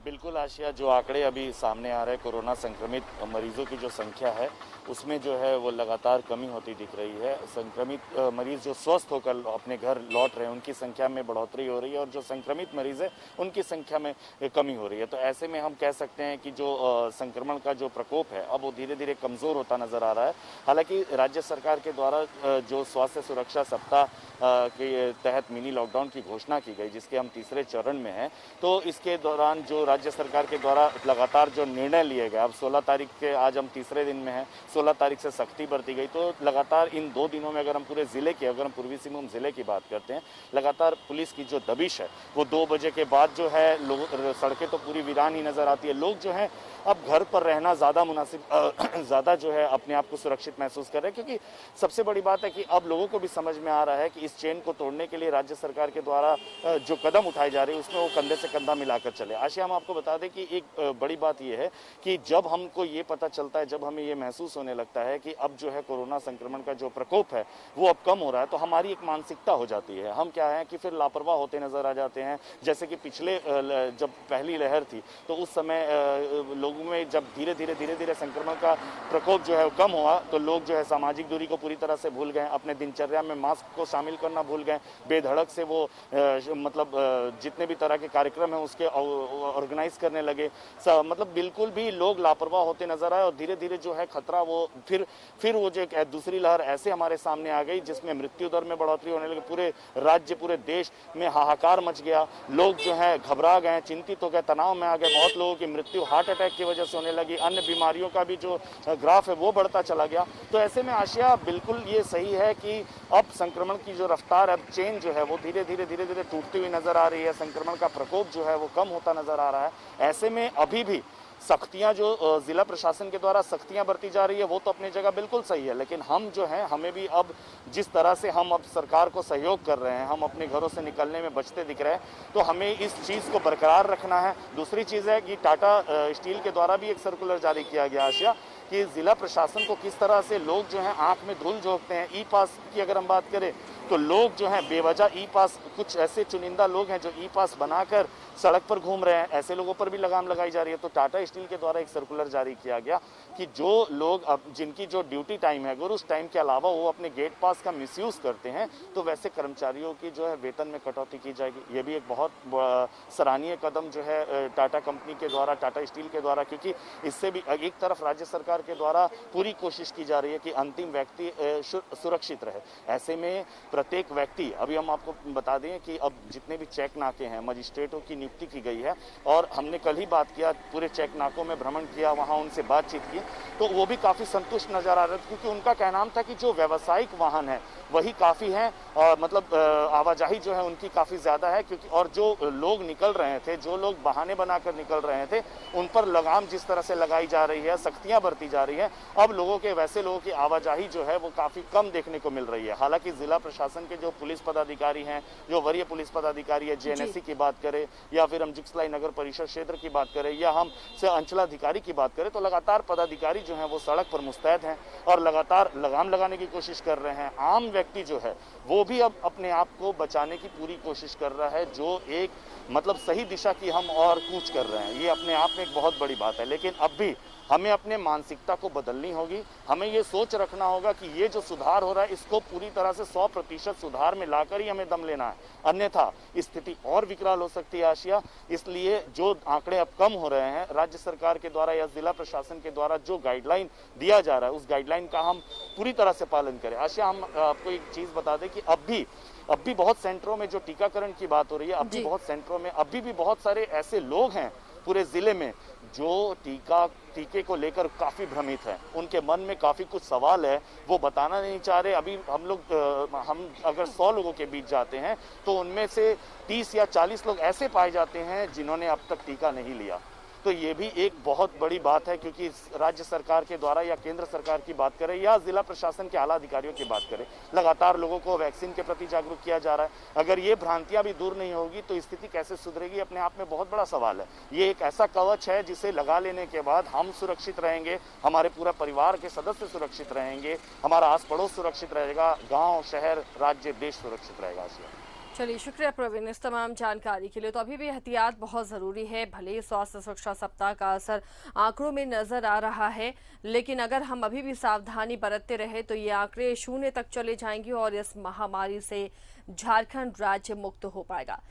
बिल्कुल आशिया, जो आंकड़े अभी सामने आ रहे हैं कोरोना संक्रमित मरीजों की जो संख्या है उसमें जो है वो लगातार कमी होती दिख रही है। संक्रमित मरीज जो स्वस्थ होकर अपने घर लौट रहे हैं उनकी संख्या में बढ़ोतरी हो रही है और जो संक्रमित मरीज है उनकी संख्या में कमी हो रही है। तो ऐसे में हम कह सकते हैं कि जो संक्रमण का जो प्रकोप है अब वो धीरे धीरे कमज़ोर होता नज़र आ रहा है। हालांकि राज्य सरकार के द्वारा जो स्वास्थ्य सुरक्षा सप्ताह के तहत मिनी लॉकडाउन की घोषणा की गई, जिसके हम तीसरे चरण में हैं, तो इसके दौरान जो राज्य सरकार के द्वारा लगातार जो निर्णय लिए गए, अब 16 तारीख के, आज हम तीसरे दिन में हैं, 16 तारीख से सख्ती बरती गई। तो लगातार इन 2 दिनों में अगर हम पूरे ज़िले की, अगर हम पूर्वी सिंहभूम ज़िले की बात करते हैं, लगातार पुलिस की जो दबिश है वो 2 बजे के बाद जो है लोग, सड़कें तो पूरी वीरान ही नज़र आती है। लोग जो हैं अब घर पर रहना ज़्यादा मुनासिब, ज़्यादा जो है अपने आप को सुरक्षित महसूस कर रहे हैं, क्योंकि सबसे बड़ी बात है कि अब लोगों को भी समझ में आ रहा है कि इस चेन को तोड़ने के लिए राज्य सरकार के द्वारा जो कदम उठाए जा रहे हैं उसमें वो कंधे से कंधा मिलाकर चले। आशिया, हम आपको बता दें कि एक बड़ी बात यह है कि जब हमको ये पता चलता है, जब हमें ये महसूस होने लगता है कि अब जो है कोरोना संक्रमण का जो प्रकोप है वो अब कम हो रहा है, तो हमारी एक मानसिकता हो जाती है। हम क्या है कि फिर लापरवाह होते नजर आ जाते हैं। जैसे कि पिछले जब पहली लहर थी तो उस समय लोगों में जब धीरे धीरे संक्रमण का प्रकोप जो है कम हुआ तो लोग जो है सामाजिक दूरी को पूरी तरह से भूल गए, अपने दिनचर्या में मास्क को शामिल करना भूल गए, बेधड़क से वो जितने भी तरह के कार्यक्रम हैं उसके ऑर्गेनाइज करने लगे। मतलब बिल्कुल भी लोग लापरवाह होते नजर आए और धीरे धीरे जो है खतरा वो फिर वो जो एक दूसरी लहर ऐसे हमारे सामने आ गई जिसमें मृत्यु दर में बढ़ोतरी होने लगी। पूरे राज्य, पूरे देश में हाहाकार मच गया। लोग जो है घबरा गए, चिंतित हो गए, तनाव में आ गए। बहुत लोगों की मृत्यु हार्ट अटैक की वजह से होने लगी। अन्य बीमारियों का भी जो ग्राफ है वो बढ़ता चला गया। तो ऐसे में आशिया, बिल्कुल ये सही है कि अब संक्रमण की जो रफ्तार, अब चेन जो है वो धीरे धीरे टूटती हुई नजर आ रही है। संक्रमण का प्रकोप जो है वो कम होता नजर आ रहा है। ऐसे में अभी भी सख्तियां जो जिला प्रशासन के द्वारा सख्तियां बरती जा रही है वो तो अपनी जगह बिल्कुल सही है, लेकिन हम जो हैं, हमें भी अब जिस तरह से हम अब सरकार को सहयोग कर रहे हैं, हम अपने घरों से निकलने में बचते दिख रहे हैं, तो हमें इस चीज़ को बरकरार रखना है। दूसरी चीज़ है कि टाटा स्टील के द्वारा भी एक सर्कुलर जारी किया गया आशिया कि जिला प्रशासन को किस तरह से लोग जो हैं आंख में धूल झोंकते हैं। ई पास की अगर हम बात करें तो लोग जो हैं बेवजह ई पास, कुछ ऐसे चुनिंदा लोग हैं जो ई पास बनाकर सड़क पर घूम रहे हैं, ऐसे लोगों पर भी लगाम लगाई जा रही है। तो टाटा स्टील के द्वारा एक सर्कुलर जारी किया गया कि जो लोग अब जिनकी जो ड्यूटी टाइम है अगर उस टाइम के अलावा वो अपने गेट पास का मिसयूज करते हैं तो वैसे कर्मचारियों की जो है वेतन में कटौती की जाएगी। ये भी एक बहुत सराहनीय कदम जो है टाटा कंपनी के द्वारा, टाटा स्टील के द्वारा, क्योंकि इससे भी एक तरफ राज्य सरकार के द्वारा पूरी कोशिश की जा रही है कि अंतिम व्यक्ति सुरक्षित रहे। ऐसे में प्रत्येक व्यक्ति, अभी हम आपको बता दें कि अब जितने भी चेक नाके हैं मजिस्ट्रेटों की नियुक्ति की गई है और हमने कल ही बात किया, पूरे चेक नाकों में भ्रमण किया, वहां उनसे बातचीत की, तो वो भी काफी संतुष्ट नजर आ रहे थे, क्योंकि उनका कहना था कि जो व्यावसायिक वाहन है वही काफी है और मतलब आवाजाही जो है उनकी काफी ज्यादा है, क्योंकि और जो लोग निकल रहे थे, जो लोग बहाने बनाकर निकल रहे थे, उन पर लगाम जिस तरह से लगाई जा रही है, सख्तियां बरती जा रही है, अब लोगों के वैसे लोगों की आवाजाही जो है वो काफी कम देखने को मिल रही है। हालांकि जिला प्रशासन के जो पुलिस पदाधिकारी हैं, जो वरीय पुलिस पदाधिकारी है, जेएनएससी की बात करें या फिर हम जुगसलाई नगर परिषद क्षेत्र की बात करें या हम से अंचलाधिकारी की बात करें, तो लगातार पदाधिकारी जो हैं वो सड़क पर मुस्तैद हैं और लगातार लगाम लगाने की कोशिश कर रहे हैं। आम व्यक्ति जो है वो भी अब अपने आप को बचाने की पूरी कोशिश कर रहा है, जो एक मतलब सही दिशा की हम और कूच कर रहे हैं। ये अपने आप में एक बहुत बड़ी बात है, लेकिन अब भी हमें अपने मानसिकता को बदलनी होगी। हमें ये सोच रखना होगा कि ये जो सुधार हो रहा है इसको पूरी तरह से 100% सुधार में लाकर ही हमें दम लेना है, अन्यथा स्थिति और विकराल हो सकती है आशिया। इसलिए जो आंकड़े अब कम हो रहे हैं, राज्य सरकार के द्वारा या जिला प्रशासन के द्वारा जो गाइडलाइन दिया जा रहा है उस गाइडलाइन का हम पूरी तरह से पालन करें। आशिया, हम आपको एक चीज बता दें कि अब भी बहुत सेंटरों में जो टीकाकरण की बात हो रही है, अब भी बहुत सेंटरों में अभी भी बहुत सारे ऐसे लोग हैं पूरे जिले में जो टीके को लेकर काफी भ्रमित है। उनके मन में काफी कुछ सवाल है, वो बताना नहीं चाह रहे। अभी हम अगर 100 लोगों के बीच जाते हैं तो उनमें से 30 या 40 लोग ऐसे पाए जाते हैं जिन्होंने अब तक टीका नहीं लिया। तो ये भी एक बहुत बड़ी बात है, क्योंकि राज्य सरकार के द्वारा या केंद्र सरकार की बात करें या जिला प्रशासन के आला अधिकारियों की बात करें, लगातार लोगों को वैक्सीन के प्रति जागरूक किया जा रहा है। अगर ये भ्रांतियां भी दूर नहीं होगी तो स्थिति कैसे सुधरेगी, अपने आप में बहुत बड़ा सवाल है। ये एक ऐसा कवच है जिसे लगा लेने के बाद हम सुरक्षित रहेंगे, हमारे पूरा परिवार के सदस्य सुरक्षित रहेंगे, हमारा आस पड़ोस सुरक्षित रहेगा, गाँव, शहर, राज्य, देश सुरक्षित रहेगा। चलिए, शुक्रिया प्रवीण इस तमाम जानकारी के लिए। तो अभी भी एहतियात बहुत ज़रूरी है। भले ही स्वास्थ्य सुरक्षा सप्ताह का असर आंकड़ों में नज़र आ रहा है, लेकिन अगर हम अभी भी सावधानी बरतते रहे तो ये आंकड़े शून्य तक चले जाएंगे और इस महामारी से झारखंड राज्य मुक्त हो पाएगा।